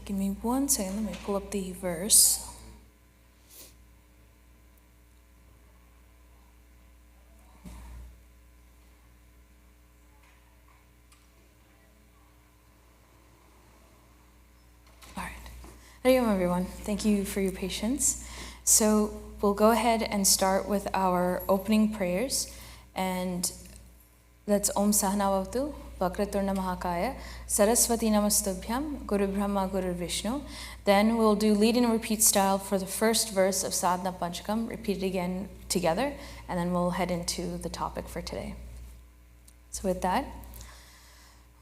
give me 1 second. Let me pull up the verse. All right. Hare Om, everyone. Thank you for your patience. So we'll go ahead and start with our opening prayers. And that's Om Sahana Bhavatu, Vakraturna Mahakaya, Saraswati Namastubhyam, Guru Brahma, Guru Vishnu. Then we'll do lead and repeat style for the first verse of Sadhana Panchakam, repeat it again together, and then we'll head into the topic for today. So with that,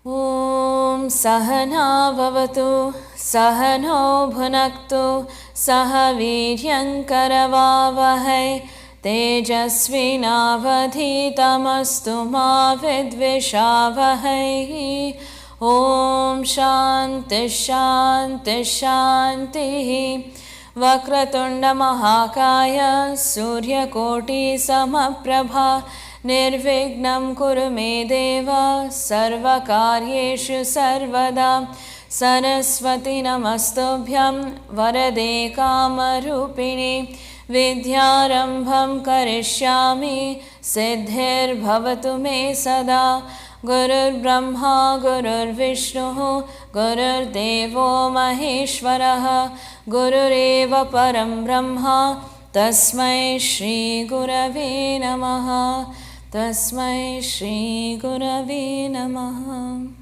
Om Sahana Bhavatu, Sahano Bhunaktu, Sahaviryankaravavahai, Tejasvinavadhitamastu ma vidvishavahai. Om Shanti Shanti Shanti. Vakratunda Mahakaya Surya Koti Samaprabha Nirvignam Kuru Me Deva Sarva Karyeshu Sarvada. Saraswati Namastubhyam Varade Kamarupini Vidyarambham Karishyami Siddhir Bhavatu Me Sada. Gurur Brahma Gurur Vishnu Gurur Devo Maheshwaraha Gurureva Param Brahma Tasmai Shri Gurave Namaha. Tasmai Shri Gurave Namaha.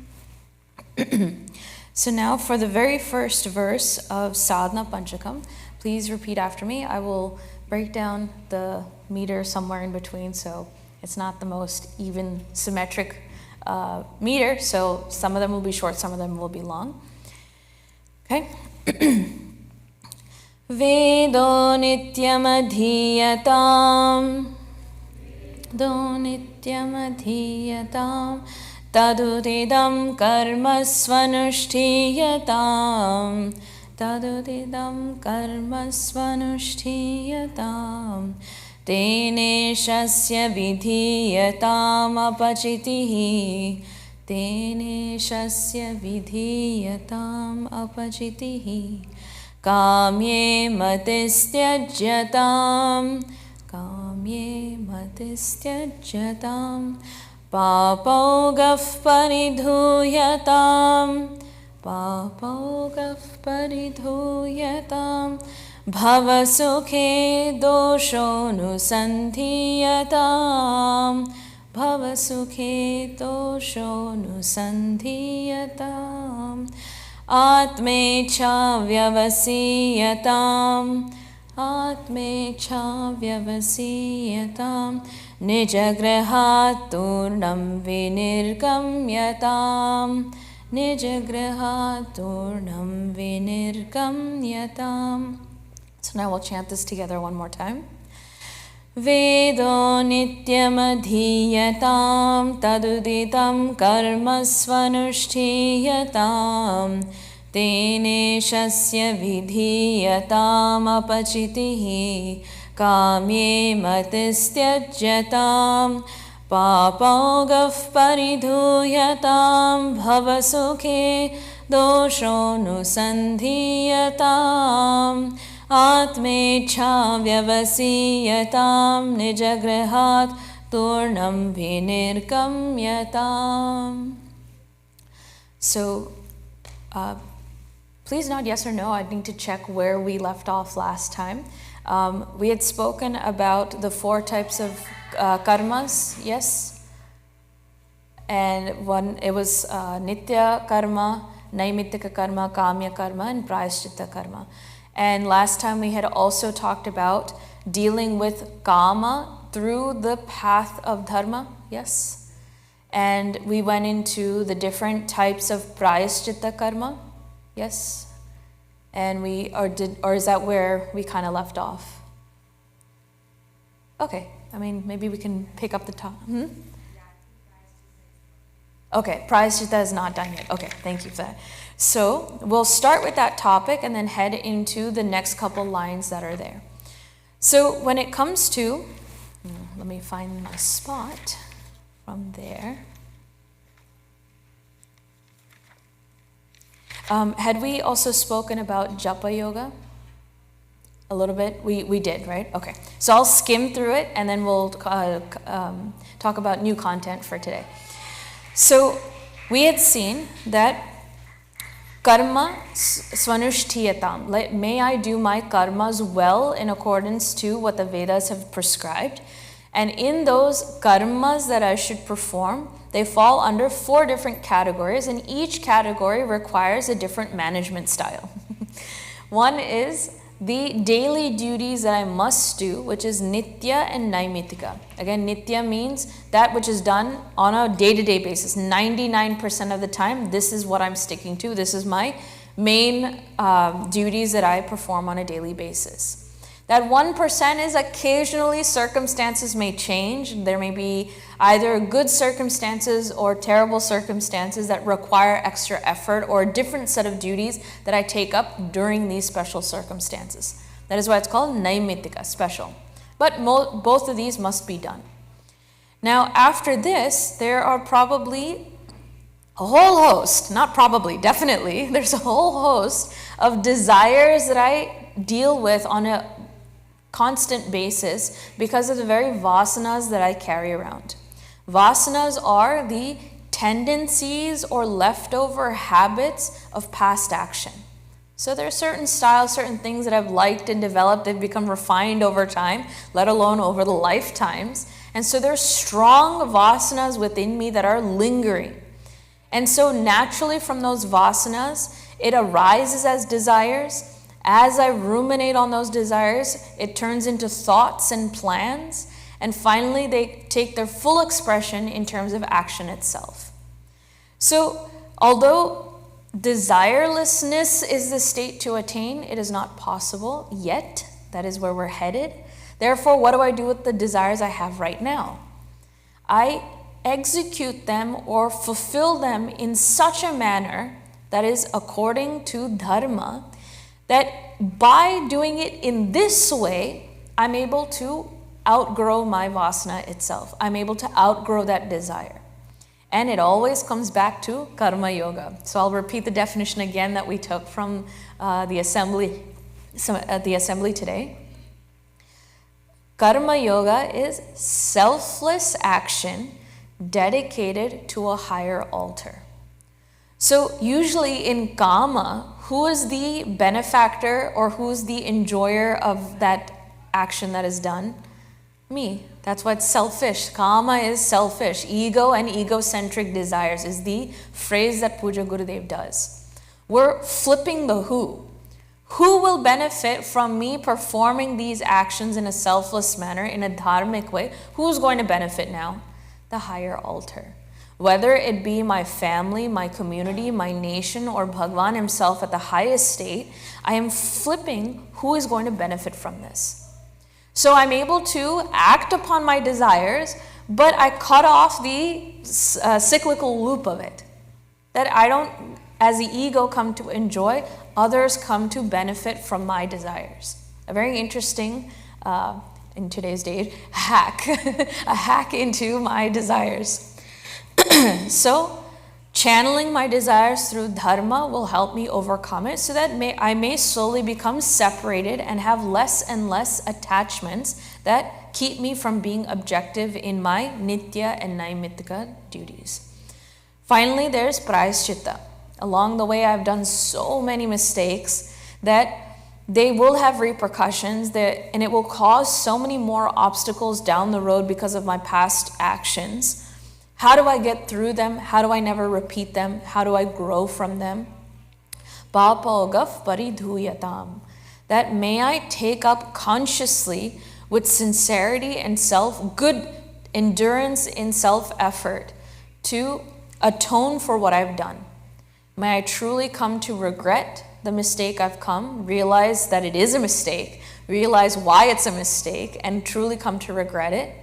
So now for the very first verse of Sadhana Panchakam, please repeat after me. I will break down the meter somewhere in between, so it's not the most even symmetric meter, so some of them will be short, some of them will be long. Okay? Vedo nityam adhiyatam, tadudidam karma svanushthiyatam, tadudidam karma svanushthiyatam. Tene shasya vidhiyatam apachitihi, tene shasya vidhiyatam apachitihi. Kamye matistyajyatam, kamye matistyajyatam. Papogaf paridhuyatam, papogaf paridhuyatam. Bhavasukhe dosho nusandhiyatam, bhavasukhe dosho nusandhiyatam. Atmecha vyavasiyatam, atmecha vyavasiyatam. Nijagrahat turnam vinirgamyatam, nijagrahat turnam vinirgamyatam. So now we'll chant this together one more time. Vedo nityam adhiyatam, taduditam karma svanushthiyatam. Tene shasya vidhiyatam apachitihi. Kamye matistyajyatam, papogaf paridhuyatam. Bhavasukhe dosho nusandhiyatam. Atmecha vyavasiyatam, nijagrahat turnam vinirgamyatam. So, please nod yes or no. I need to check where we left off last time. We had spoken about the 4 types of karmas, yes? And one, it was nitya karma, naimittika karma, kamya karma, and prayaschitta karma. And last time we had also talked about dealing with kama through the path of dharma, yes? And we went into the different types of prayaschitta karma, yes? And or is that where we kind of left off? Okay, I mean, maybe we can pick up the top. Okay, prayaschitta is not done yet. Okay, thank you for that. So we'll start with that topic and then head into the next couple lines that are there. So when it comes to, let me find my spot from there. Had we also spoken about japa yoga? A little bit? We did, right? Okay. So I'll skim through it and then we'll talk about new content for today. So we had seen that karma swanushtiyatam. May I do my karmas well in accordance to what the Vedas have prescribed. And in those karmas that I should perform, they fall under 4 different categories, and each category requires a different management style. One is the daily duties that I must do, which is nitya and naimitika. Again, nitya means that which is done on a day-to-day basis. 99% of the time, this is what I'm sticking to. This is my main duties that I perform on a daily basis. That 1% is occasionally circumstances may change. There may be either good circumstances or terrible circumstances that require extra effort, or a different set of duties that I take up during these special circumstances. That is why it's called naimitika, special. But both of these must be done. Now, after this, there are probably a whole host, not probably, definitely, there's a whole host of desires that I deal with on a constant basis because of the very vasanas that I carry around. Vasanas are the tendencies or leftover habits of past action. So there are certain styles, certain things that I've liked and developed, they've become refined over time, let alone over the lifetimes. And so there's strong vasanas within me that are lingering. And so naturally from those vasanas, it arises as desires. As I ruminate on those desires, it turns into thoughts and plans, and finally they take their full expression in terms of action itself. So, although desirelessness is the state to attain, it is not possible yet. That is where we're headed. Therefore, what do I do with the desires I have right now? I execute them or fulfill them in such a manner that is according to dharma, that by doing it in this way, I'm able to outgrow my vasana itself. I'm able to outgrow that desire. And it always comes back to karma yoga. So I'll repeat the definition again that we took from the assembly today. Karma yoga is selfless action dedicated to a higher altar. So usually in kama, who is the benefactor or who's the enjoyer of that action that is done? Me. That's why it's selfish. Kama is selfish. Ego and egocentric desires is the phrase that Puja Gurudev does. We're flipping the who. Who will benefit from me performing these actions in a selfless manner, in a dharmic way? Who's going to benefit now? The higher altar. Whether it be my family, my community, my nation, or Bhagwan himself at the highest state, I am flipping who is going to benefit from this. So I'm able to act upon my desires, but I cut off the cyclical loop of it. That I don't, as the ego, come to enjoy, others come to benefit from my desires. A very interesting, in today's day, hack, a hack into my desires. So, channeling my desires through dharma will help me overcome it so that I may slowly become separated and have less and less attachments that keep me from being objective in my nitya and naimitika duties. Finally, there's prayaschitta. Along the way, I've done so many mistakes that they will have repercussions and it will cause so many more obstacles down the road because of my past actions. How do I get through them? How do I never repeat them? How do I grow from them? Papogaf paridhuyatam. That may I take up consciously with sincerity and good endurance in self-effort to atone for what I've done. May I truly come to regret the mistake I've come, realize that it is a mistake, realize why it's a mistake, and truly come to regret it.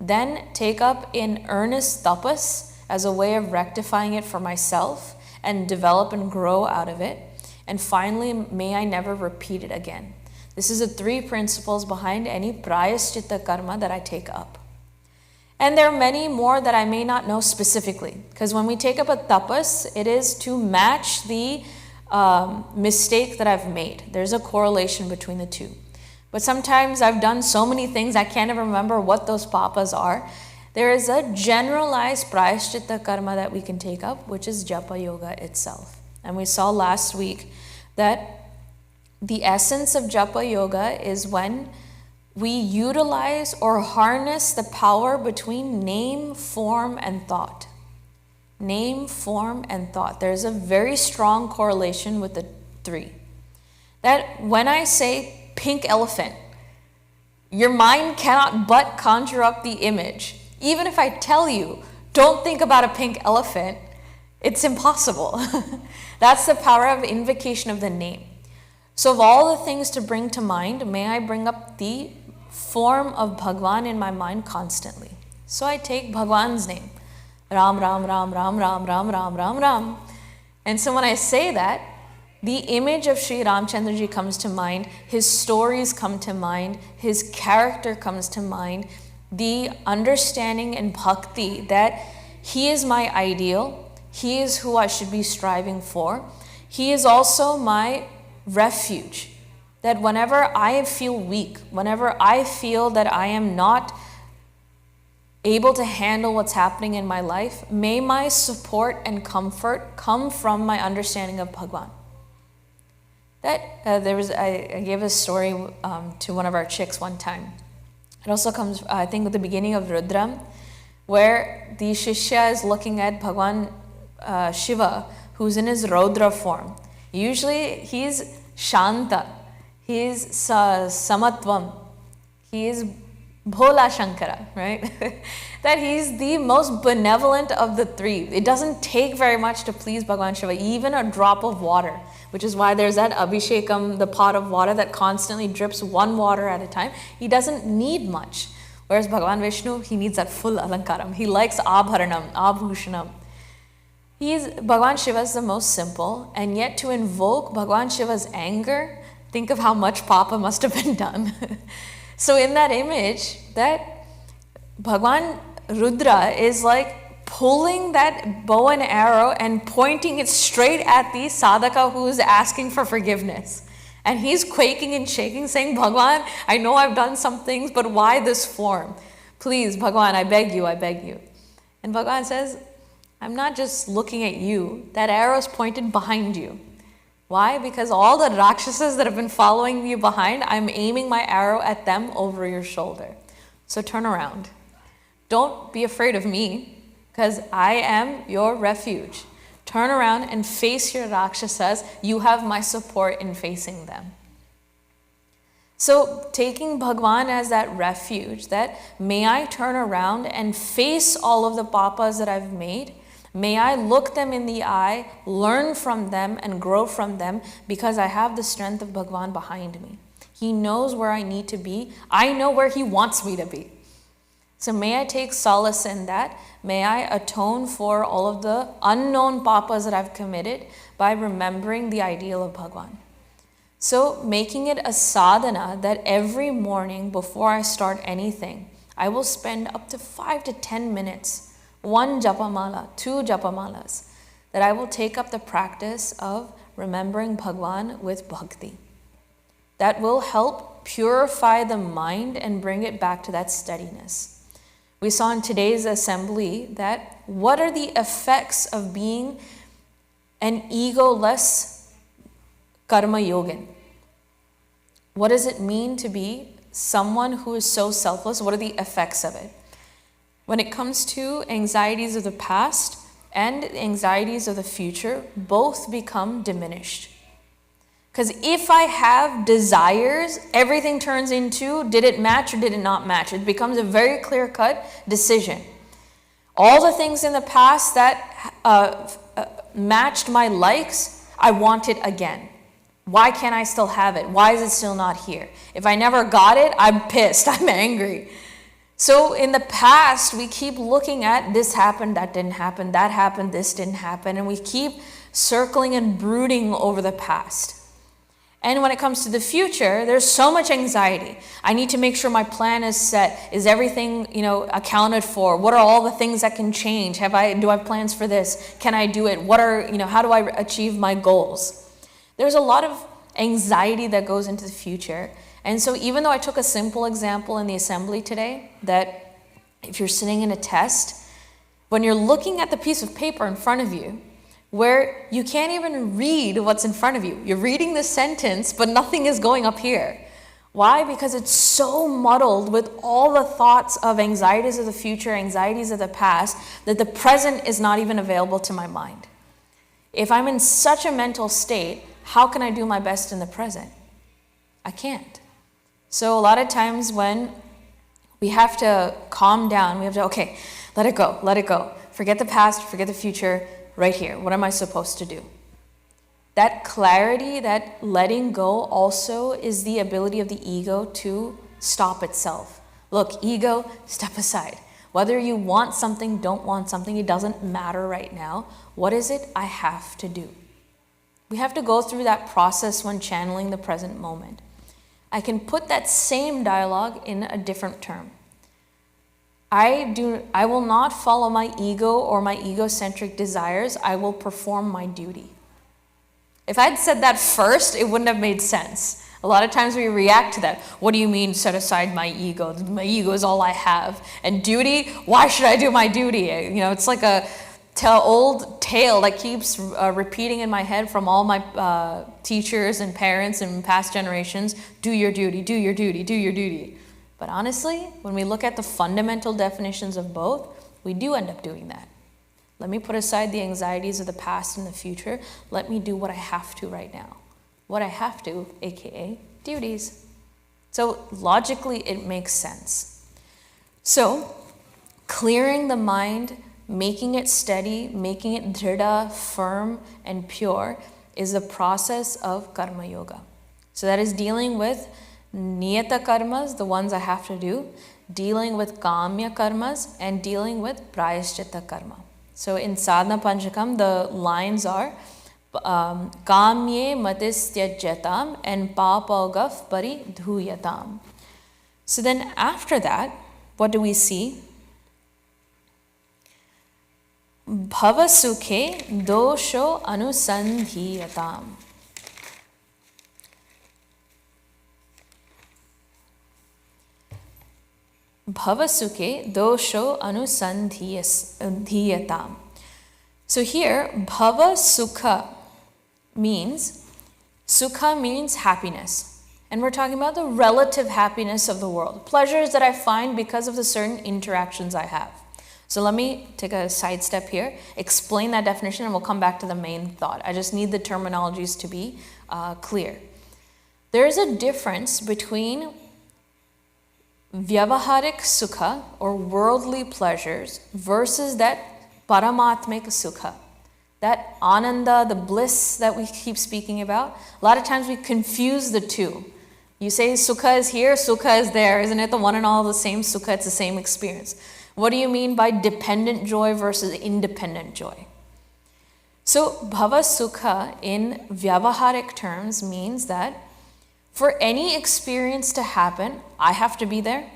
Then take up in earnest tapas as a way of rectifying it for myself and develop and grow out of it. And finally, may I never repeat it again. This is the 3 principles behind any prayaschitta karma that I take up. And there are many more that I may not know specifically, because when we take up a tapas, it is to match the mistake that I've made. There's a correlation between the two. But sometimes I've done so many things, I can't even remember what those papas are. There is a generalized prayashchitta karma that we can take up, which is japa yoga itself. And we saw last week that the essence of japa yoga is when we utilize or harness the power between name, form, and thought. Name, form, and thought. There's a very strong correlation with the three. That when I say pink elephant, your mind cannot but conjure up the image. Even if I tell you, don't think about a pink elephant, it's impossible. That's the power of invocation of the name. So of all the things to bring to mind, may I bring up the form of Bhagwan in my mind constantly. So I take Bhagwan's name. Ram, Ram, Ram, Ram, Ram, Ram, Ram, Ram, Ram. And so when I say that, the image of Sri Ramchandraji comes to mind, his stories come to mind, his character comes to mind, the understanding and bhakti that he is my ideal, he is who I should be striving for. He is also my refuge, that whenever I feel weak, whenever I feel that I am not able to handle what's happening in my life, may my support and comfort come from my understanding of Bhagwan. That I gave a story to one of our chicks one time. It also comes, I think, at the beginning of Rudram, where the Shishya is looking at Bhagwan Shiva, who's in his Raudra form. Usually he's Shanta, he is Samatvam, he is Bhola Shankara, right? That he's the most benevolent of the three. It doesn't take very much to please Bhagwan Shiva, even a drop of water, which is why there's that Abhishekam, the pot of water that constantly drips one water at a time. He doesn't need much. Whereas Bhagwan Vishnu, he needs that full alankaram. He likes abharanam, abhushanam. Bhagwan Shiva is the most simple, and yet to invoke Bhagwan Shiva's anger, think of how much papa must have been done. So in that image, that Bhagwan Rudra is like pulling that bow and arrow and pointing it straight at the sadhaka who is asking for forgiveness. And he's quaking and shaking, saying, Bhagwan, I know I've done some things, but why this form? Please, Bhagwan, I beg you, I beg you. And Bhagwan says, I'm not just looking at you. That arrow is pointed behind you. Why? Because all the Rakshasas that have been following you behind, I'm aiming my arrow at them over your shoulder. So turn around. Don't be afraid of me, because I am your refuge. Turn around and face your Rakshasas. You have my support in facing them. So taking Bhagwan as that refuge, that may I turn around and face all of the papas that I've made. May I look them in the eye, learn from them, and grow from them, because I have the strength of Bhagwan behind me. He knows where I need to be. I know where he wants me to be. So may I take solace in that. May I atone for all of the unknown papas that I've committed by remembering the ideal of Bhagwan. So making it a sadhana that every morning before I start anything, I will spend up to 5 to 10 minutes, 1 japamala, 2 japamalas, that I will take up the practice of remembering Bhagwan with bhakti. That will help purify the mind and bring it back to that steadiness. We saw in today's assembly that what are the effects of being an ego-less karma yogin? What does it mean to be someone who is so selfless? What are the effects of it? When it comes to anxieties of the past and anxieties of the future, both become diminished. Because if I have desires, everything turns into, did it match or did it not match? It becomes a very clear-cut decision. All the things in the past that matched my likes, I want it again. Why can't I still have it? Why is it still not here? If I never got it, I'm pissed, I'm angry. So in the past, we keep looking at this happened, that didn't happen, that happened, this didn't happen, and we keep circling and brooding over the past. And when it comes to the future, there's so much anxiety. I need to make sure my plan is set. Is everything, accounted for? What are all the things that can change? Do I have plans for this? Can I do it? How do I achieve my goals? There's a lot of anxiety that goes into the future. And so even though I took a simple example in the assembly today, that if you're sitting in a test, when you're looking at the piece of paper in front of you, where you can't even read what's in front of you. You're reading the sentence, but nothing is going up here. Why? Because it's so muddled with all the thoughts of anxieties of the future, anxieties of the past, that the present is not even available to my mind. If I'm in such a mental state, how can I do my best in the present? I can't. So a lot of times when we have to calm down, we have to, okay, let it go. Forget the past, forget the future, right here. What am I supposed to do? That clarity, that letting go also is the ability of the ego to stop itself. Look, ego, step aside. Whether you want something, don't want something, it doesn't matter right now. What is it I have to do? We have to go through that process when channeling the present moment. I can put that same dialogue in a different term. I will not follow my ego or my egocentric desires. I will perform my duty. If I'd said that first, it wouldn't have made sense. A lot of times we react to that. What do you mean, set aside my ego? My ego is all I have. And duty? Why should I do my duty? It's like a old tale that keeps repeating in my head from all my teachers and parents and past generations. Do your duty, do your duty, do your duty. But honestly, when we look at the fundamental definitions of both, we do end up doing that. Let me put aside the anxieties of the past and the future. Let me do what I have to right now. What I have to, aka duties. So logically, it makes sense. So clearing the mind, making it steady, making it dhrida, firm and pure is the process of karma yoga. So that is dealing with niyata karmas, the ones I have to do, dealing with kamya karmas, and dealing with prayaschitta karma. So in Sadhana Panchakam, the lines are kamye matisthyajatam and papogaf paridhuyatam. So then after that, what do we see? Bhava sukhe dosho anusandhiyatam. Bhava sukhe dosho anusandhiyatam. So here, bhava sukha means happiness. And we're talking about the relative happiness of the world. Pleasures that I find because of the certain interactions I have. So let me take a side step here, explain that definition, and we'll come back to the main thought. I just need the terminologies to be clear. There is a difference between vyavaharik sukha, or worldly pleasures, versus that paramatmik sukha, that ananda, the bliss that we keep speaking about. A lot of times we confuse the two. You say sukha is here, sukha is there. Isn't it the one and all the same sukha? It's the same experience. What do you mean by dependent joy versus independent joy? So bhava sukha in vyavaharik terms means that for any experience to happen, I have to be there,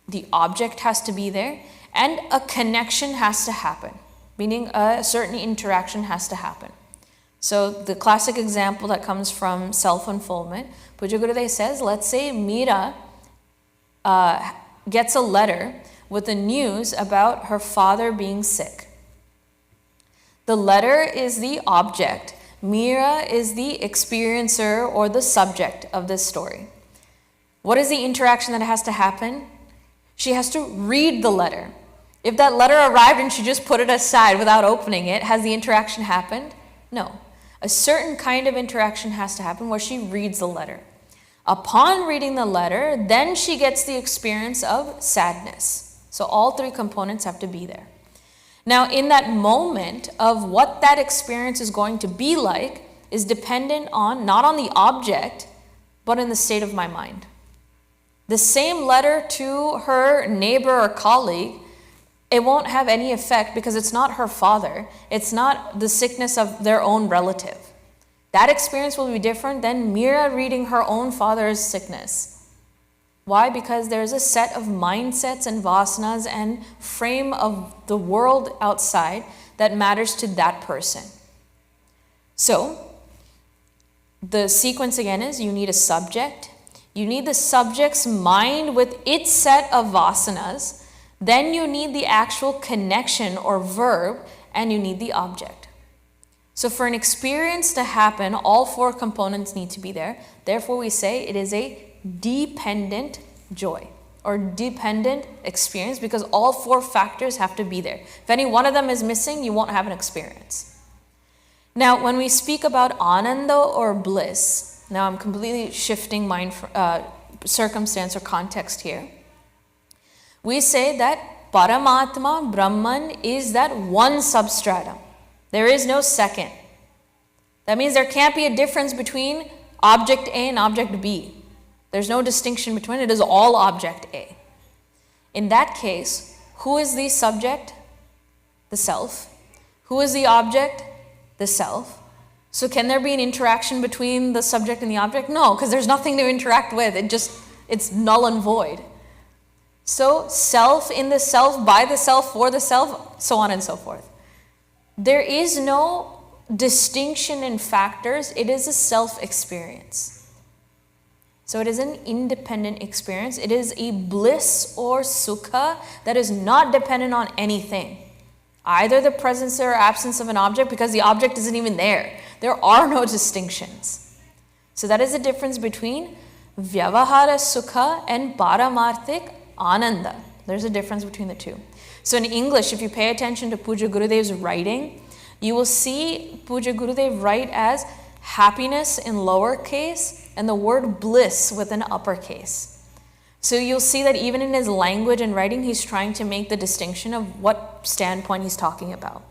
the object has to be there, and a connection has to happen, meaning a certain interaction has to happen. So the classic example that comes from self-unfoldment, Puja Gurudev says, let's say Meera gets a letter with the news about her father being sick. The letter is the object. Meera is the experiencer or the subject of this story. What is the interaction that has to happen? She has to read the letter. If that letter arrived and she just put it aside without opening it, has the interaction happened? No. A certain kind of interaction has to happen where she reads the letter. Upon reading the letter, then she gets the experience of sadness. So all three components have to be there. Now, in that moment of what that experience is going to be like is dependent on, not on the object, but in the state of my mind. The same letter to her neighbor or colleague, it won't have any effect because it's not her father. It's not the sickness of their own relative. That experience will be different than Meera reading her own father's sickness. Why? Because there's a set of mindsets and vasanas and frame of the world outside that matters to that person. So, The sequence again is you need a subject, you need the subject's mind with its set of vasanas, then you need the actual connection or verb, and you need the object. So for an experience to happen, all four components need to be there. Therefore, we say it is a dependent joy or dependent experience because all four factors have to be there. If any one of them is missing, you won't have an experience. Now, when we speak about ananda or bliss, now I'm completely shifting circumstance or context here. We say that Paramatma, Brahman, is that one substratum. There is no second. That means there can't be a difference between object A and object B. There's no distinction between it. It is all object A. In that case, who is the subject? The self. Who is the object? The self. So can there be an interaction between the subject and the object? No, because there's nothing to interact with. It's null and void. So self in the self, by the self, for the self, so on and so forth. There is no distinction in factors. It is a self-experience. So it is an independent experience. It is a bliss or sukha that is not dependent on anything. Either the presence or absence of an object, because the object isn't even there. There are no distinctions. So that is the difference between vyavahara sukha and paramarthik ananda. There's a difference between the two. So in English, if you pay attention to Puja Gurudev's writing, you will see Puja Gurudev write as happiness in lowercase and the word bliss with an uppercase. So you'll see that even in his language and writing, he's trying to make the distinction of what standpoint he's talking about.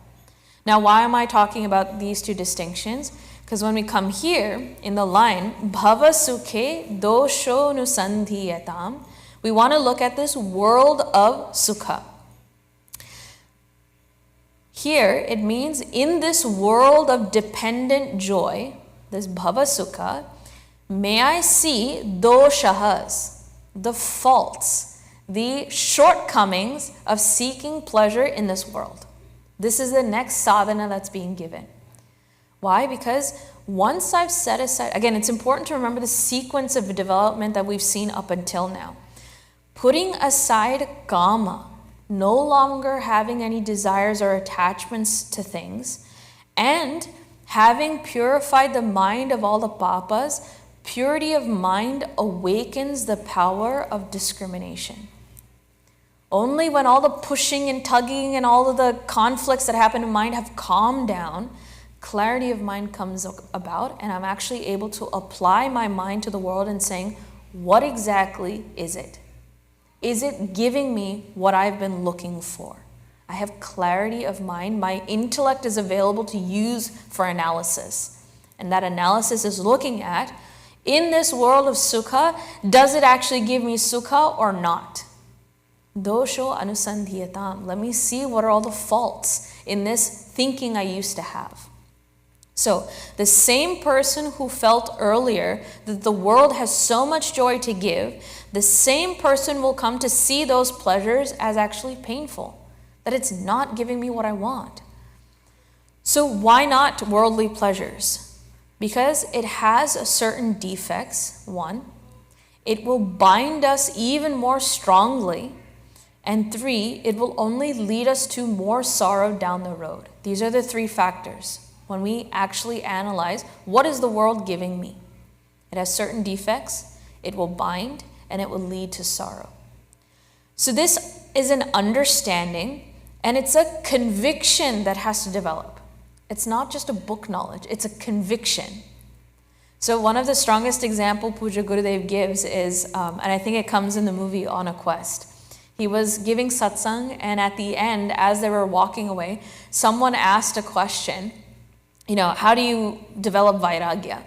Now, why am I talking about these two distinctions? Because when we come here in the line, bhava sukhe dosho nusandhiyatam, we want to look at this world of sukha. Here, it means in this world of dependent joy, this bhava sukha, may I see doshahas, the faults, the shortcomings of seeking pleasure in this world. This is the next sadhana that's being given. Why? Because once I've set aside, again, it's important to remember the sequence of development that we've seen up until now. Putting aside kama, no longer having any desires or attachments to things, and having purified the mind of all the papas, purity of mind awakens the power of discrimination. Only when all the pushing and tugging and all of the conflicts that happen in mind have calmed down, clarity of mind comes about, and I'm actually able to apply my mind to the world and saying, what exactly is it? Is it giving me what I've been looking for? I have clarity of mind. My intellect is available to use for analysis. And that analysis is looking at, in this world of sukha, does it actually give me sukha or not? Dosho anusandhiyatam. Let me see what are all the faults in this thinking I used to have. So, the same person who felt earlier that the world has so much joy to give, the same person will come to see those pleasures as actually painful, that it's not giving me what I want. So why not worldly pleasures? Because it has certain defects. One, it will bind us even more strongly. And three, it will only lead us to more sorrow down the road. These are the three factors when we actually analyze what is the world giving me. It has certain defects, it will bind, and it will lead to sorrow. So this is an understanding, and it's a conviction that has to develop. It's not just a book knowledge, it's a conviction. So one of the strongest example Puja Gurudev gives is, and I think it comes in the movie On a Quest. He was giving satsang, and at the end, as they were walking away, someone asked a question, how do you develop vairagya?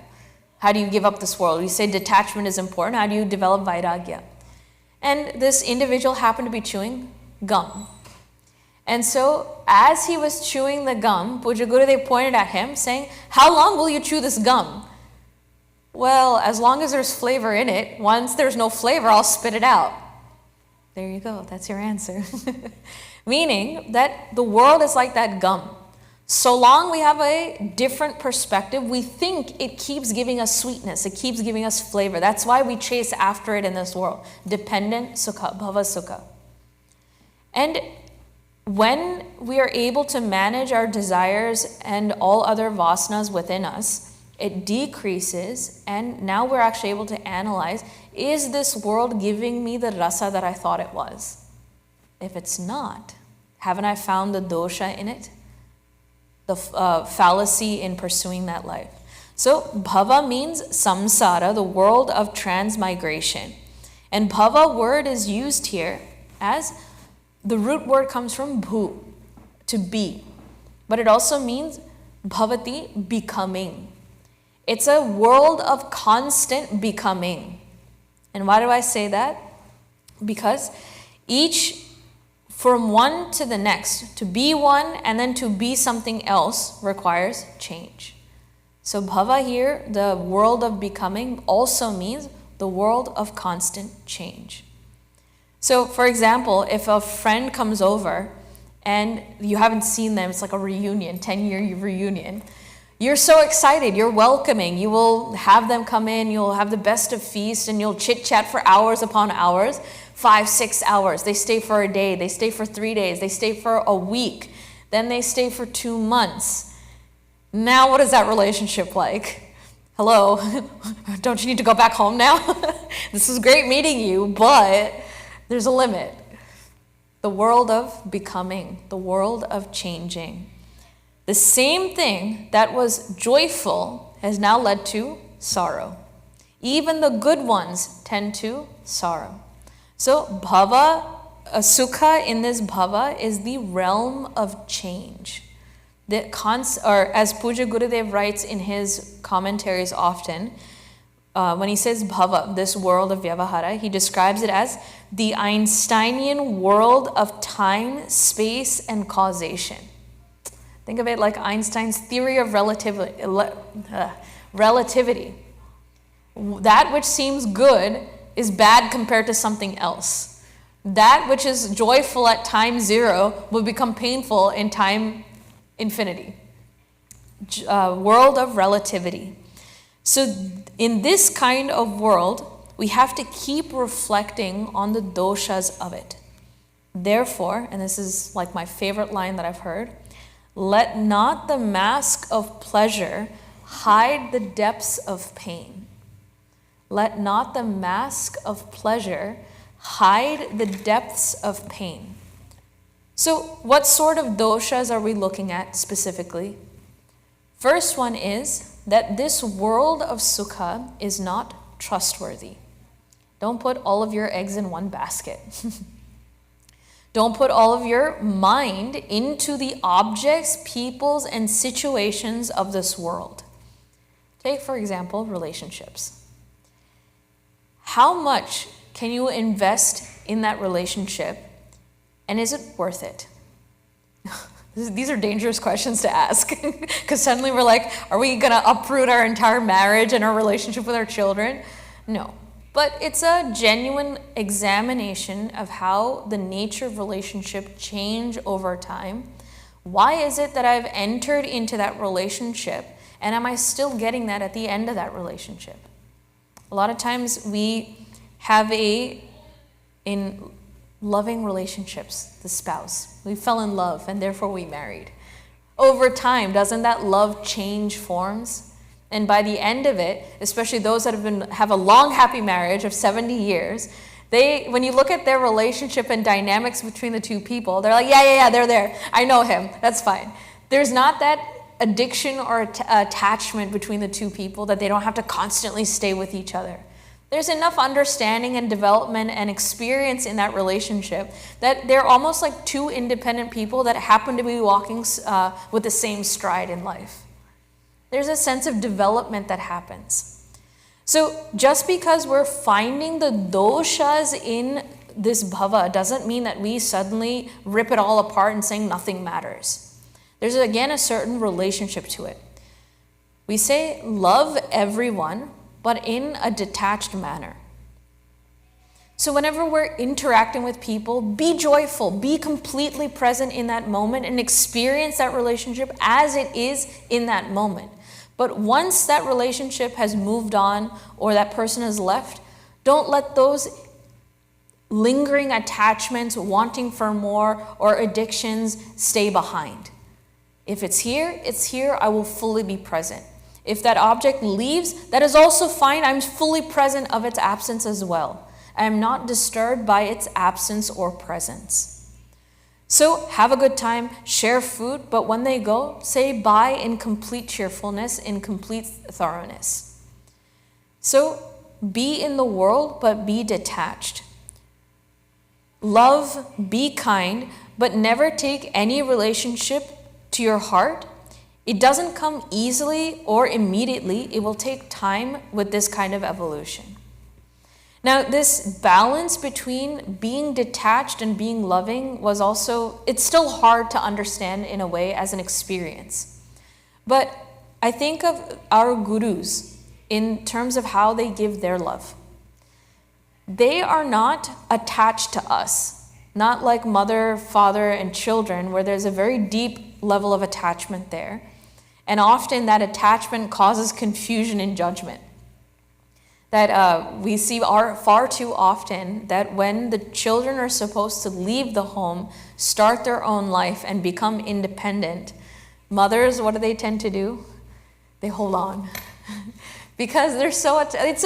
How do you give up this world? You say detachment is important. How do you develop vairagya? And this individual happened to be chewing gum. And so as he was chewing the gum, Puja Gurudev pointed at him saying, how long will you chew this gum? Well, as long as there's flavor in it. Once there's no flavor, I'll spit it out. There you go. That's your answer. Meaning that the world is like that gum. So long we have a different perspective, we think it keeps giving us sweetness, it keeps giving us flavor. That's why we chase after it in this world. Dependent sukha, bhava sukha. And when we are able to manage our desires and all other vasanas within us, it decreases, and now we're actually able to analyze, is this world giving me the rasa that I thought it was? If it's not, haven't I found the dosha in it? The fallacy in pursuing that life. So bhava means samsara, the world of transmigration. And bhava word is used here as the root word comes from bhu, to be. But it also means bhavati, becoming. It's a world of constant becoming. And why do I say that? Because each, from one to the next, to be one and then to be something else requires change. So bhava here, the world of becoming, also means the world of constant change. So for example, if a friend comes over and you haven't seen them, it's like a reunion, 10-year reunion. You're so excited, you're welcoming, you will have them come in, you'll have the best of feast, and you'll chit-chat for hours upon hours, 5-6 hours. They stay for a day, they stay for 3 days, they stay for a week, then they stay for 2 months. Now what is that relationship like? Hello, don't you need to go back home now? This was great meeting you, but there's a limit. The world of becoming, the world of changing. The same thing that was joyful has now led to sorrow. Even the good ones tend to sorrow. So bhava, sukha in this bhava is the realm of change. Or as Puja Gurudev writes in his commentaries often, when he says bhava, this world of vyavahara, he describes it as the Einsteinian world of time, space, and causation. Think of it like Einstein's theory of relativity. That which seems good is bad compared to something else. That which is joyful at time 0 will become painful in time infinity. World of relativity. So in this kind of world, we have to keep reflecting on the doshas of it. Therefore, and this is like my favorite line that I've heard, let not the mask of pleasure hide the depths of pain. Let not the mask of pleasure hide the depths of pain. So what sort of doshas are we looking at specifically? First one is that this world of sukha is not trustworthy. Don't put all of your eggs in one basket. Don't put all of your mind into the objects, peoples, and situations of this world. Take, for example, relationships. How much can you invest in that relationship, and is it worth it? These are dangerous questions to ask, because suddenly we're like, are we going to uproot our entire marriage and our relationship with our children? No. But it's a genuine examination of how the nature of relationship change over time. Why is it that I've entered into that relationship, and am I still getting that at the end of that relationship? A lot of times we have in loving relationships, the spouse, we fell in love and therefore we married. Over time, doesn't that love change forms? And by the end of it, especially those that have a long, happy marriage of 70 years, when you look at their relationship and dynamics between the two people, they're like, yeah, they're there. I know him. That's fine. There's not that addiction or attachment between the two people that they don't have to constantly stay with each other. There's enough understanding and development and experience in that relationship that they're almost like two independent people that happen to be walking with the same stride in life. There's a sense of development that happens. So just because we're finding the doshas in this bhava doesn't mean that we suddenly rip it all apart and saying nothing matters. There's again a certain relationship to it. We say love everyone, but in a detached manner. So whenever we're interacting with people, be joyful, be completely present in that moment and experience that relationship as it is in that moment. But once that relationship has moved on or that person has left, don't let those lingering attachments, wanting for more, or addictions stay behind. If it's here, I will fully be present. If that object leaves, that is also fine. I'm fully present of its absence as well. I am not disturbed by its absence or presence. So have a good time, share food, but when they go, say bye in complete cheerfulness, in complete thoroughness. So be in the world, but be detached. Love, be kind, but never take any relationship to your heart. It doesn't come easily or immediately. It will take time with this kind of evolution. Now, this balance between being detached and being loving it's still hard to understand in a way as an experience. But I think of our gurus in terms of how they give their love. They are not attached to us, not like mother, father, and children, where there's a very deep level of attachment there. And often that attachment causes confusion and judgment. That we see far too often that when the children are supposed to leave the home, start their own life, and become independent, mothers, what do they tend to do? They hold on. Because they're it's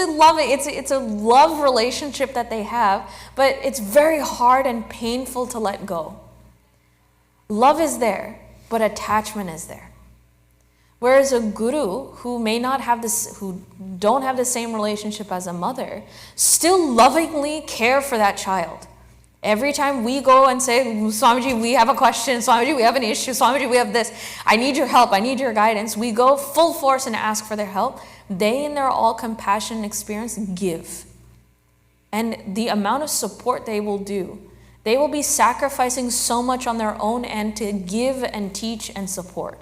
a love relationship that they have, but it's very hard and painful to let go. Love is there, but attachment is there. Whereas a guru who who don't have the same relationship as a mother, still lovingly care for that child. Every time we go and say, Swamiji, we have a question, Swamiji, we have an issue, Swamiji, we have this, I need your help, I need your guidance, we go full force and ask for their help. They, in their all-compassion experience, give. And the amount of support they will do, they will be sacrificing so much on their own end to give and teach and support.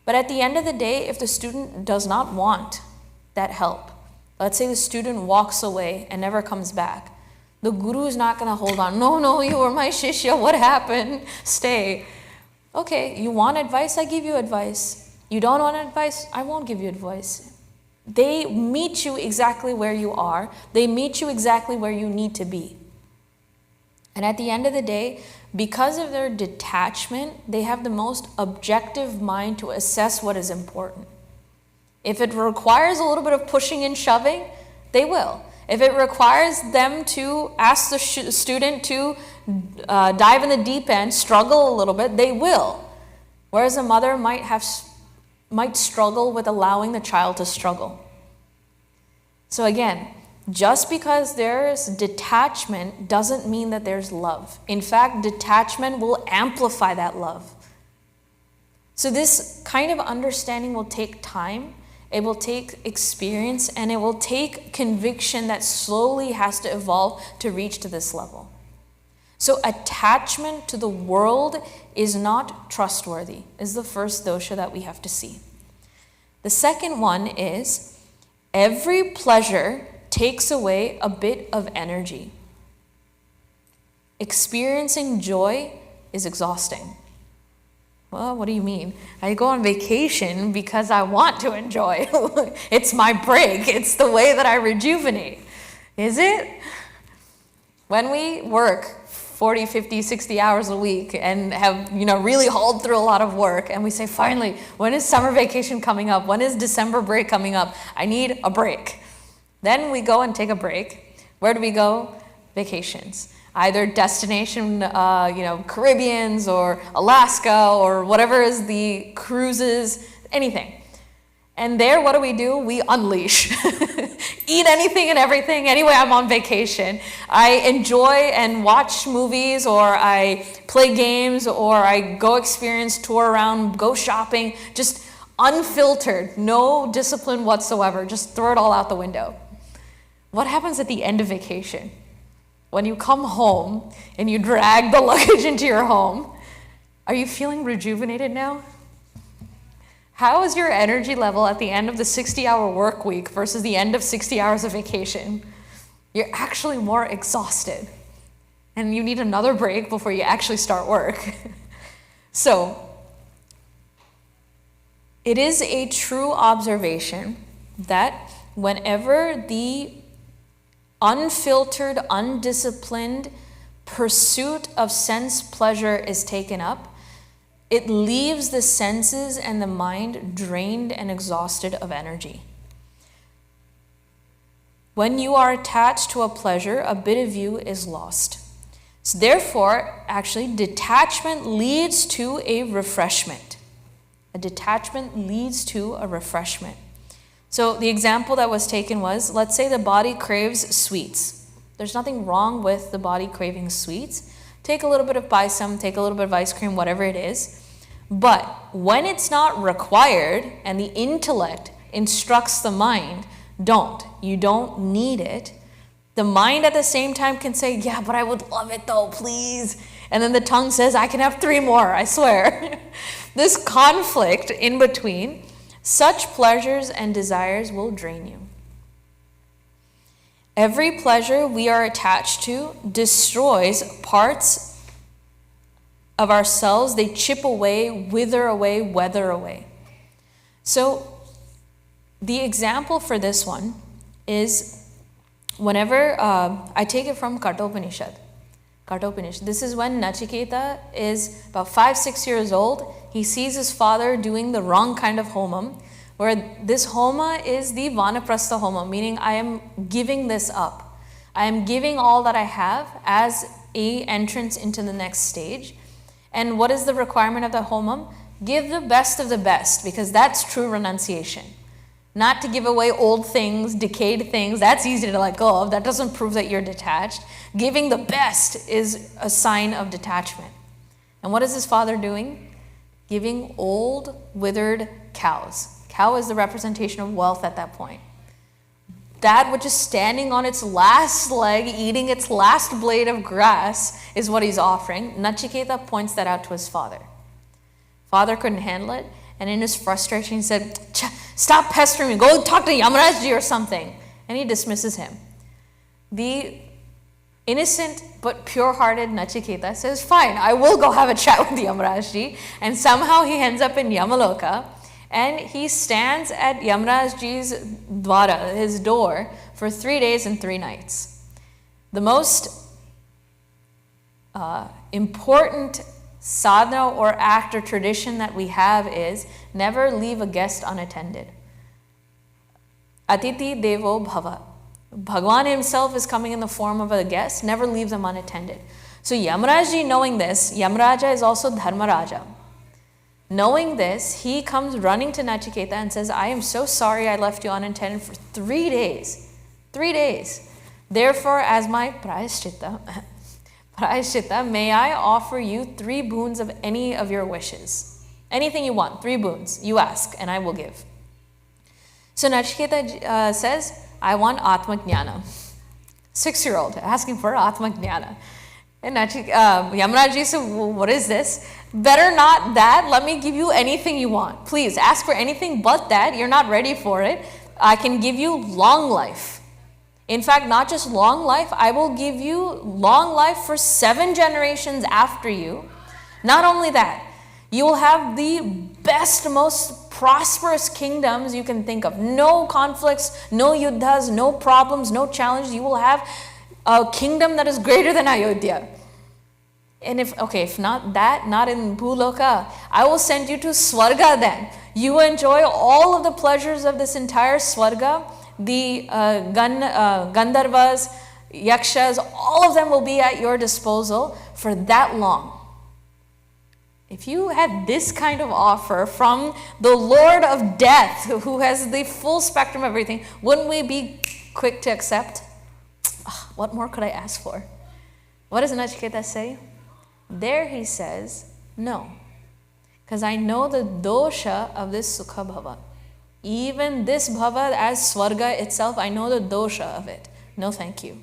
But at the end of the day, if the student does not want that help, let's say the student walks away and never comes back, the guru is not going to hold on. No, you were my shishya. What happened? Stay. Okay, you want advice? I give you advice. You don't want advice? I won't give you advice. They meet you exactly where you are. They meet you exactly where you need to be. And at the end of the day, because of their detachment, they have the most objective mind to assess what is important. If it requires a little bit of pushing and shoving, they will. If it requires them to ask the student to dive in the deep end, struggle a little bit, they will. Whereas a mother might struggle with allowing the child to struggle. So again, just because there's detachment doesn't mean that there's love. In fact, detachment will amplify that love. So this kind of understanding will take time. It will take experience, and it will take conviction that slowly has to evolve to reach to this level. So attachment to the world is not trustworthy, is the first dosha that we have to see. The second one is every pleasure takes away a bit of energy. Experiencing joy is exhausting. Well, what do you mean? I go on vacation because I want to enjoy. It's my break. It's the way that I rejuvenate. Is it? When we work 40, 50, 60 hours a week and have, really hauled through a lot of work, and we say, finally, when is summer vacation coming up? When is December break coming up? I need a break. Then we go and take a break. Where do we go? Vacations. Either destination, Caribbeans or Alaska or whatever is the cruises, anything. And there, what do? We unleash. Eat anything and everything. Anyway, I'm on vacation. I enjoy and watch movies, or I play games, or I go experience, tour around, go shopping, just unfiltered, no discipline whatsoever. Just throw it all out the window. What happens at the end of vacation? When you come home and you drag the luggage into your home, are you feeling rejuvenated now? How is your energy level at the end of the 60-hour work week versus the end of 60 hours of vacation? you're actually more exhausted. And you need another break before you actually start work. So, it is a true observation that whenever the unfiltered, undisciplined pursuit of sense pleasure is taken up, it leaves the senses and the mind drained and exhausted of energy. When you are attached to a pleasure, a bit of you is lost. So therefore, actually, detachment leads to a refreshment. A detachment leads to a refreshment. So the example that was taken was, let's say the body craves sweets. There's nothing wrong with the body craving sweets. Take a little bit of paisam, take a little bit of ice cream, whatever it is. But when it's not required and the intellect instructs the mind, don't. You don't need it. The mind at the same time can say, yeah, but I would love it though, please. And then the tongue says, I can have 3 more, I swear. This conflict in between, such pleasures and desires will drain you. Every pleasure we are attached to destroys parts of ourselves. They chip away, wither away, weather away. So the example for this one is whenever I take it from Kathopanishad. This is when Nachiketa is about 5-6 years old. He sees his father doing the wrong kind of homam, where this homa is the vanaprastha homa, meaning I am giving this up. I am giving all that I have as a entrance into the next stage. And what is the requirement of the homam? Give the best of the best, because that's true renunciation. Not to give away old things, decayed things. That's easy to let go of. That doesn't prove that you're detached. Giving the best is a sign of detachment. And what is his father doing? Giving old, withered cows. Cow is the representation of wealth at that point. That which is standing on its last leg, eating its last blade of grass, is what he's offering. Nachiketa points that out to his father. Father couldn't handle it, and in his frustration he said, stop pestering me, go talk to Yamarajji or something. And he dismisses him. The innocent but pure-hearted Nachiketa says, fine, I will go have a chat with Yamarajji. And somehow he ends up in Yamaloka, and he stands at Yamarajji's dwara, his door, for 3 days and 3 nights. The most important sadhana or act or tradition that we have is never leave a guest unattended. Atiti devo bhava. Bhagwan himself is coming in the form of a guest, never leave them unattended. So Yamarajji, knowing this, Yamaraja is also Dharmaraja. Knowing this, he comes running to Nachiketa and says, I am so sorry I left you unattended for 3 days. 3 days. Therefore, as my prayaschitta, may I offer you 3 boons of any of your wishes. Anything you want, 3 boons. You ask, and I will give. So Nachiketa says, I want Atma Jnana. 6-year-old asking for Atma Jnana. And Yamaraji said, well, what is this? Better not that. Let me give you anything you want. Please, ask for anything but that. You're not ready for it. I can give you long life. In fact, not just long life, I will give you long life for 7 generations after you. Not only that, you will have the best, most prosperous kingdoms you can think of. No conflicts, no yuddhas, no problems, no challenges. You will have a kingdom that is greater than Ayodhya. And if not that, not in Bhuloka, I will send you to Swarga then. You enjoy all of the pleasures of this entire Swarga. The Gandharvas, Yakshas, all of them will be at your disposal for that long. If you had this kind of offer from the Lord of Death, who has the full spectrum of everything, wouldn't we be quick to accept? What more could I ask for? What does Nachiketa say? There he says, no. Because I know the dosha of this Sukha Bhava. Even this Bhava as Swarga itself, I know the dosha of it. No thank you.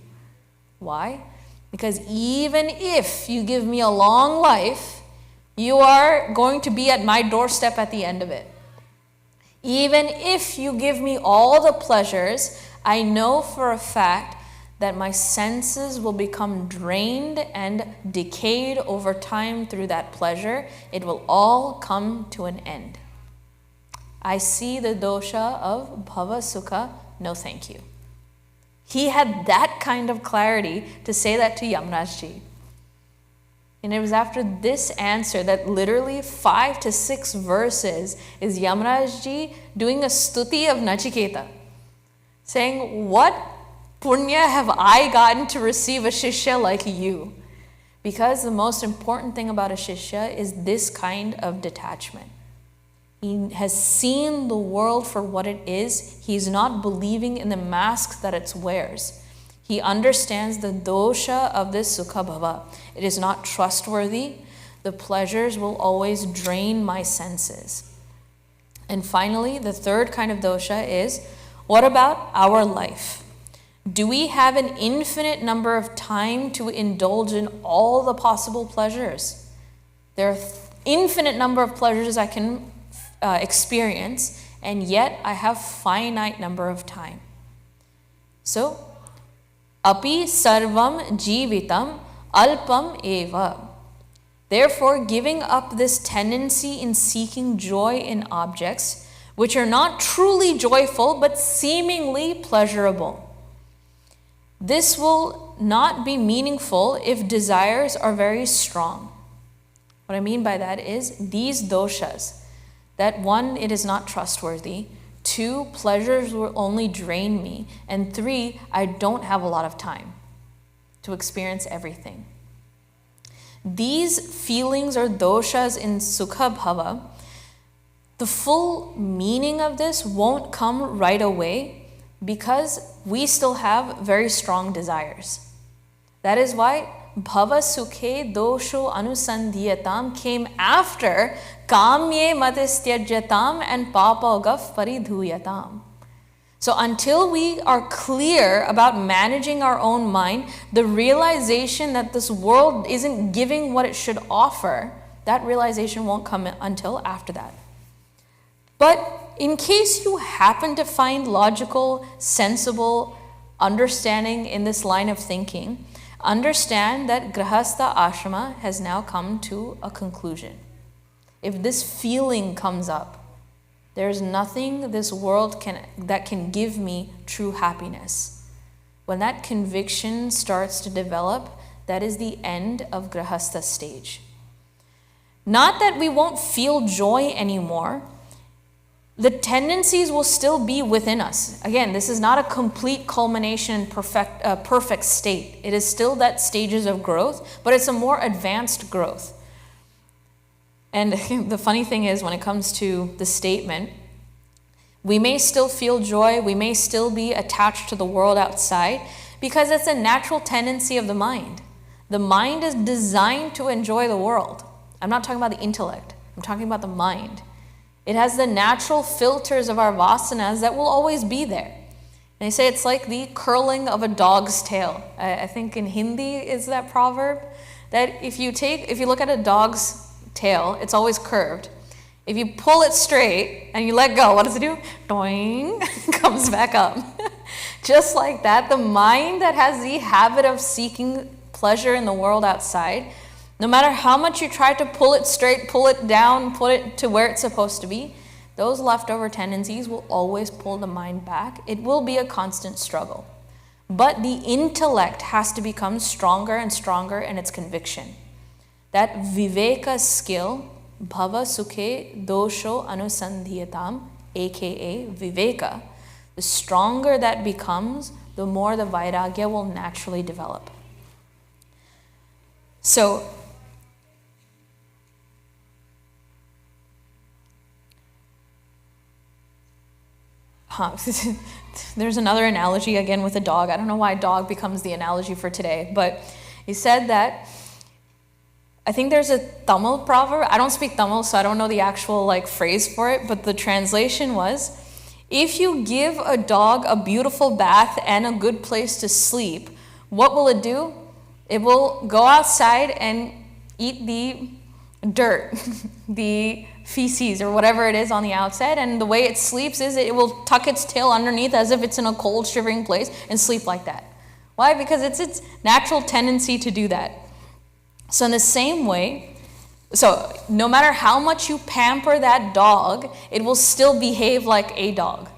Why? Because even if you give me a long life, you are going to be at my doorstep at the end of it. Even if you give me all the pleasures, I know for a fact that my senses will become drained and decayed over time through that pleasure. It will all come to an end. I see the dosha of bhava sukha, no thank you. He had that kind of clarity to say that to Yamarajji. And it was after this answer that literally 5 to 6 verses is Yamarajji doing a stuti of Nachiketa, saying, what punya have I gotten to receive a shishya like you? Because the most important thing about a shishya is this kind of detachment. He has seen the world for what it is. He's not believing in the masks that it wears. He understands the dosha of this sukha bhava. It is not trustworthy. The pleasures will always drain my senses. And finally, the third kind of dosha is, what about our life? Do we have an infinite number of time to indulge in all the possible pleasures? There are infinite number of pleasures I can experience, and yet I have finite number of time. So, api sarvam jivitam alpam eva. Therefore, giving up this tendency in seeking joy in objects, which are not truly joyful, but seemingly pleasurable. This will not be meaningful if desires are very strong. What I mean by that is these doshas, that 1, it is not trustworthy, 2, pleasures will only drain me, and 3, I don't have a lot of time to experience everything. These feelings or doshas in sukha bhava, the full meaning of this won't come right away because we still have very strong desires. That is why bhava sukhe dosho anusandhyatam came after kamye matistyajyatam and papagaf paridhuyatam. So until we are clear about managing our own mind, the realization that this world isn't giving what it should offer, that realization won't come until after that. But in case you happen to find logical, sensible understanding in this line of thinking, understand that Grahastha Ashrama has now come to a conclusion. If this feeling comes up, there's nothing this world that can give me true happiness. When that conviction starts to develop, that is the end of Grahastha stage. Not that we won't feel joy anymore. The tendencies will still be within us. Again, this is not a complete culmination, perfect state. It is still that stages of growth, but it's a more advanced growth. And the funny thing is, when it comes to the statement, we may still feel joy, we may still be attached to the world outside, because it's a natural tendency of the mind. The mind is designed to enjoy the world. I'm not talking about the intellect, I'm talking about the mind. It has the natural filters of our vasanas that will always be there. And they say it's like the curling of a dog's tail. I think in Hindi is that proverb, that if you look at a dog's tail, it's always curved. If you pull it straight and you let go, what does it do? Doing, comes back up. Just like that, the mind that has the habit of seeking pleasure in the world outside, no matter how much you try to pull it straight, pull it down, put it to where it's supposed to be, those leftover tendencies will always pull the mind back. It will be a constant struggle. But the intellect has to become stronger and stronger in its conviction. That viveka skill, bhava sukhe dosho anusandhyatam, aka viveka, the stronger that becomes, the more the vairagya will naturally develop. So, there's another analogy again with a dog. I don't know why dog becomes the analogy for today, but he said that, I think there's a Tamil proverb. I don't speak Tamil, so I don't know the actual phrase for it, but the translation was, if you give a dog a beautiful bath and a good place to sleep, what will it do? It will go outside and eat the dirt, the feces or whatever it is on the outside, and the way it sleeps is it will tuck its tail underneath as if it's in a cold, shivering place and sleep like that. Why? Because it's its natural tendency to do that. So in the same way, so no matter how much you pamper that dog, it will still behave like a dog.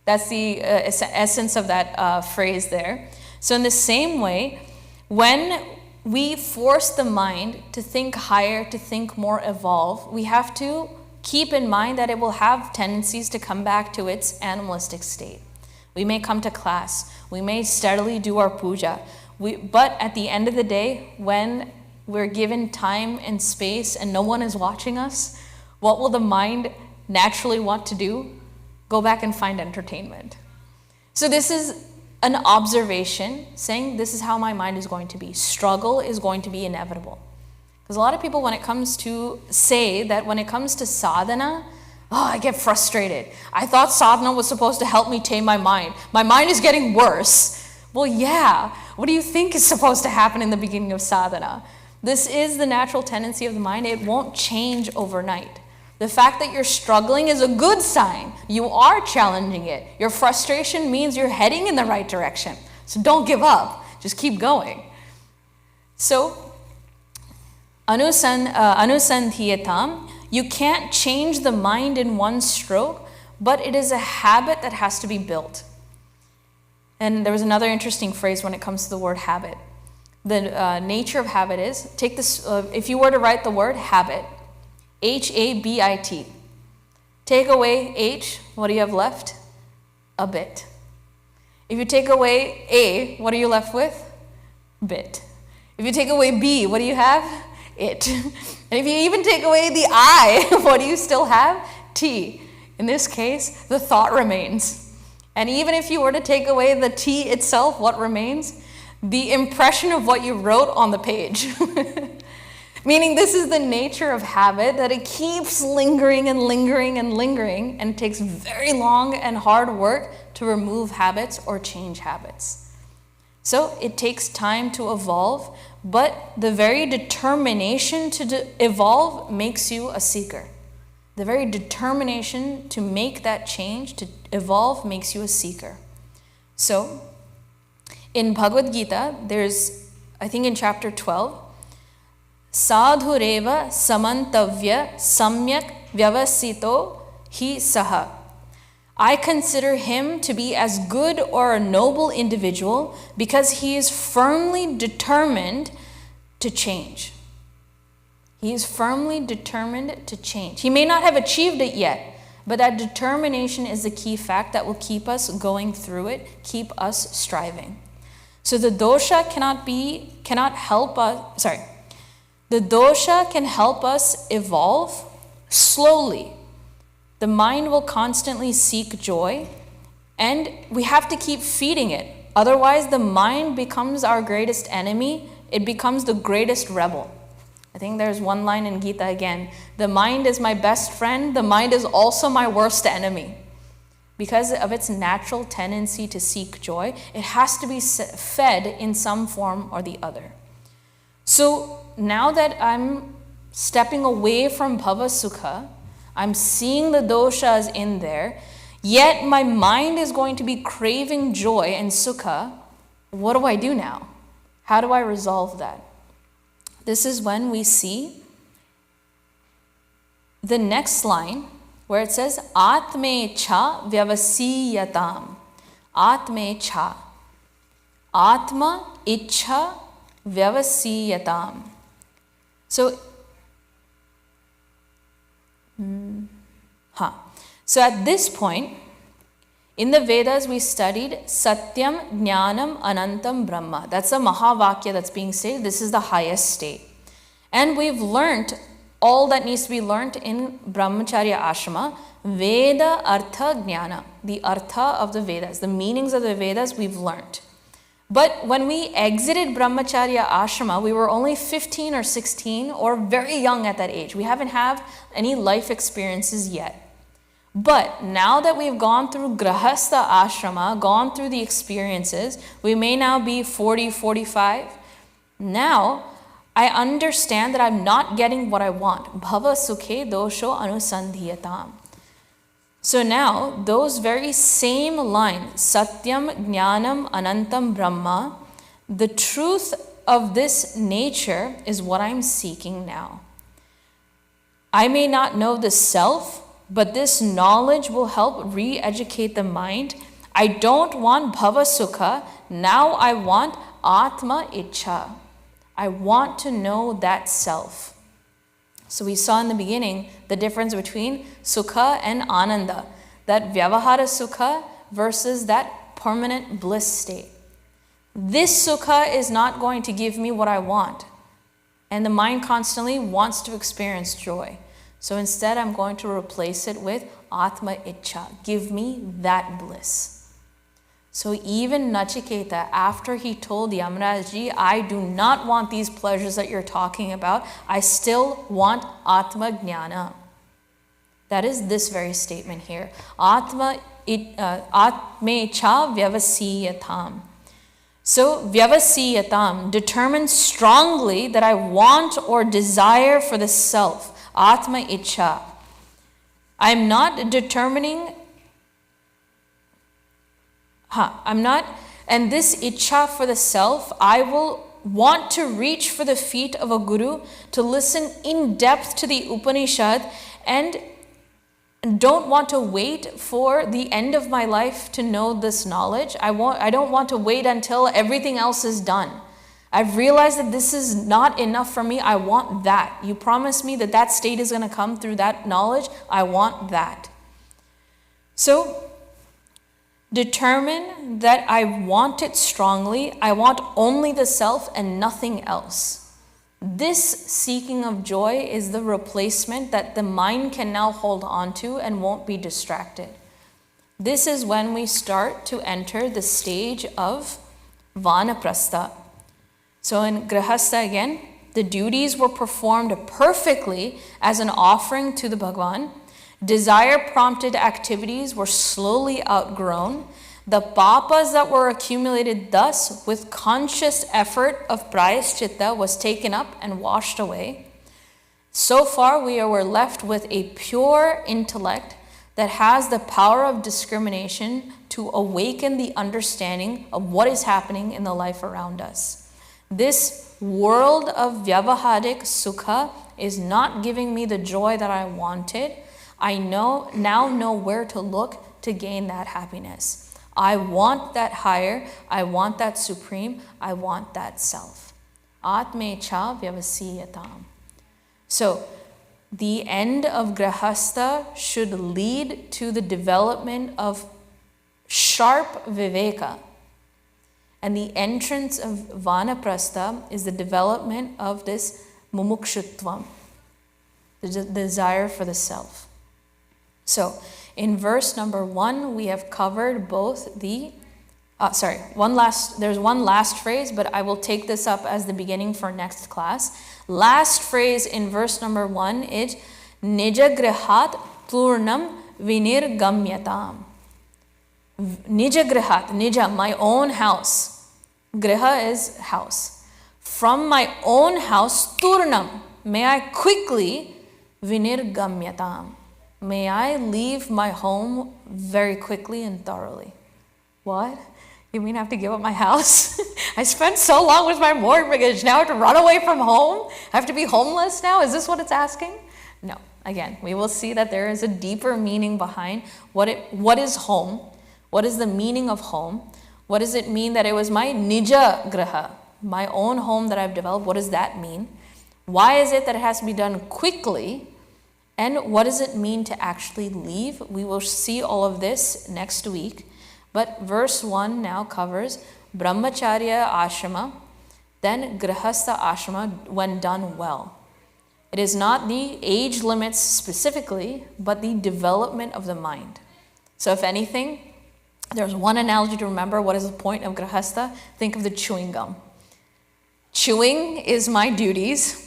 That's the essence of that phrase there. So in the same way, when we force the mind to think higher, to think more evolved, we have to keep in mind that it will have tendencies to come back to its animalistic state. We may come to class, we may steadily do our puja, but at the end of the day, when we're given time and space and no one is watching us, what will the mind naturally want to do? Go back and find entertainment. So this is an observation saying this is how my mind is going to be. Struggle is going to be inevitable. Because a lot of people, when it comes to sadhana, I get frustrated. I thought sadhana was supposed to help me tame my mind. My mind is getting worse. Well, yeah. What do you think is supposed to happen in the beginning of sadhana? This is the natural tendency of the mind. It won't change overnight. The fact that you're struggling is a good sign. You are challenging it. Your frustration means you're heading in the right direction. So don't give up. Just keep going. So, anusandhiyatam, you can't change the mind in one stroke, but it is a habit that has to be built. And there was another interesting phrase when it comes to the word habit. The nature of habit is, take this, if you were to write the word habit, H-A-B-I-T. Take away H, what do you have left? A bit. If you take away A, what are you left with? Bit. If you take away B, what do you have? It. And if you even take away the I, what do you still have? T. In this case, the thought remains. And even if you were to take away the T itself, what remains? The impression of what you wrote on the page. Meaning this is the nature of habit, that it keeps lingering and lingering and lingering, and it takes very long and hard work to remove habits or change habits. So it takes time to evolve, but the very determination to evolve makes you a seeker. The very determination to make that change, to evolve, makes you a seeker. So in Bhagavad Gita, there's, I think in chapter 12, Sadhureva samantavya samyak vyavasito hi saha. I consider him to be as good or a noble individual because he is firmly determined to change. He is firmly determined to change. He may not have achieved it yet, but that determination is the key fact that will keep us going through it, keep us striving. So the dosha the dosha can help us evolve slowly. The mind will constantly seek joy, and we have to keep feeding it. Otherwise, the mind becomes our greatest enemy. It becomes the greatest rebel. I think there's one line in Gita again. The mind is my best friend. The mind is also my worst enemy. Because of its natural tendency to seek joy, it has to be fed in some form or the other. So now that I'm stepping away from bhava sukha, I'm seeing the doshas in there, yet my mind is going to be craving joy and sukha. What do I do now? How do I resolve that? This is when we see the next line where it says, Atme cha vyavasiyatam. Atme cha. Atma ichha vyavasiyatam. So at this point, in the Vedas we studied Satyam, Jnanam, Anantam, Brahma. That's a Mahavakya that's being stated. This is the highest state. And we've learned all that needs to be learned in Brahmacharya Ashrama, Veda, Artha, Jnana. The Artha of the Vedas, the meanings of the Vedas we've learned. But when we exited Brahmacharya Ashrama, we were only 15 or 16 or very young at that age. We haven't had any life experiences yet. But now that we've gone through Grahastha Ashrama, gone through the experiences, we may now be 40, 45. Now, I understand that I'm not getting what I want. Bhava sukhe dosho anusandhiyatam. So now, those very same lines, Satyam, Jnanam, Anantam, Brahma, The truth of this nature is what I'm seeking now. I may not know the self, but this knowledge will help re-educate the mind. I don't want bhava sukha, now I want atma ichha. I want to know that self. So we saw in the beginning the difference between sukha and ananda, that vyavahara sukha versus that permanent bliss state. This sukha is not going to give me what I want. And the mind constantly wants to experience joy. So instead, I'm going to replace it with atma ichha. Give me that bliss. So even Nachiketa, after he told Yamarajji, I do not want these pleasures that you're talking about, I still want Atma Jnana. That is this very statement here. Atme cha vyavasiyatam. So vyavasiyatam, determine strongly that I want or desire for the self. Atma ichha. I'm not determining and this ichha for the self, I will want to reach for the feet of a guru, to listen in depth to the Upanishad, and don't want to wait for the end of my life to know this knowledge. I don't want to wait until everything else is done. I've realized that this is not enough for me. I want that. You promised me that that state is going to come through that knowledge. I want that. So, determine that I want it strongly. I want only the self and nothing else. This seeking of joy is the replacement that the mind can now hold on to and won't be distracted. This is when we start to enter the stage of vanaprastha. So in grihastha again, the duties were performed perfectly as an offering to the Bhagwan. Desire-prompted activities were slowly outgrown. The papas that were accumulated thus with conscious effort of prayaschitta was taken up and washed away. So far we were left with a pure intellect that has the power of discrimination to awaken the understanding of what is happening in the life around us. This world of vyavaharik sukha is not giving me the joy that I wanted. I now know where to look to gain that happiness. I want that higher, I want that supreme, I want that self. Atme cha vyavasiyatam. So, the end of grihastha should lead to the development of sharp viveka. And the entrance of vanaprastha is the development of this mumukshutvam, the desire for the self. So, in verse number 1, we have covered both the, there's one last phrase, but I will take this up as the beginning for next class. Last phrase in verse number 1 is Nija grihat purnam vinirgamyatam. Nija grihat, nija, my own house. Griha is house. From my own house, turnam, may I quickly vinirgamyatam. May I leave my home very quickly and thoroughly. What? You mean I have to give up my house? I spent so long with my mortgage, now I have to run away from home? I have to be homeless now? Is this what it's asking? No. Again, we will see that there is a deeper meaning behind what is home. What is the meaning of home? What does it mean that it was my nija graha, my own home that I've developed? What does that mean? Why is it that it has to be done quickly? And what does it mean to actually leave? We will see all of this next week. But verse 1 now covers brahmacharya ashrama, then grihastha ashrama when done well. It is not the age limits specifically, but the development of the mind. So if anything, there's one analogy to remember. What is the point of grihastha? Think of the chewing gum. Chewing is my duties,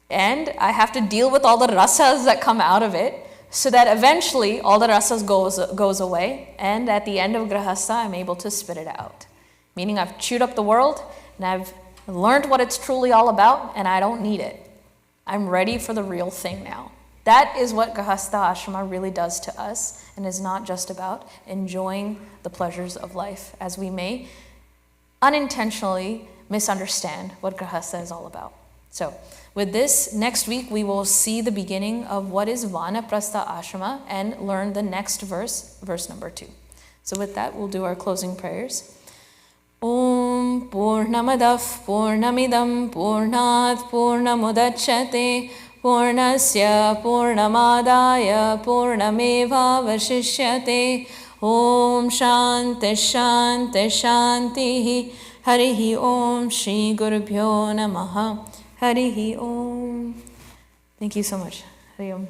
and I have to deal with all the rasas that come out of it, so that eventually all the rasas goes away, and at the end of grihastha, I'm able to spit it out. Meaning I've chewed up the world, and I've learned what it's truly all about, and I don't need it. I'm ready for the real thing now. That is what grihastha ashrama really does to us, and is not just about enjoying the pleasures of life, as we may unintentionally misunderstand what Grahastha is all about. So with this, next week we will see the beginning of what is Vanaprastha Ashrama and learn the next verse, verse number 2. So with that, we'll do our closing prayers. Om Purnamadav Purnamidam Purnat Purnamudachyate Purnasya Purnamadaya Purnameva Vashishyate. Om Shanti Shanti Shanti. Harihi Om Shri Gurubhyo Namaha. Harihi Om. Thank you so much. Hari Om.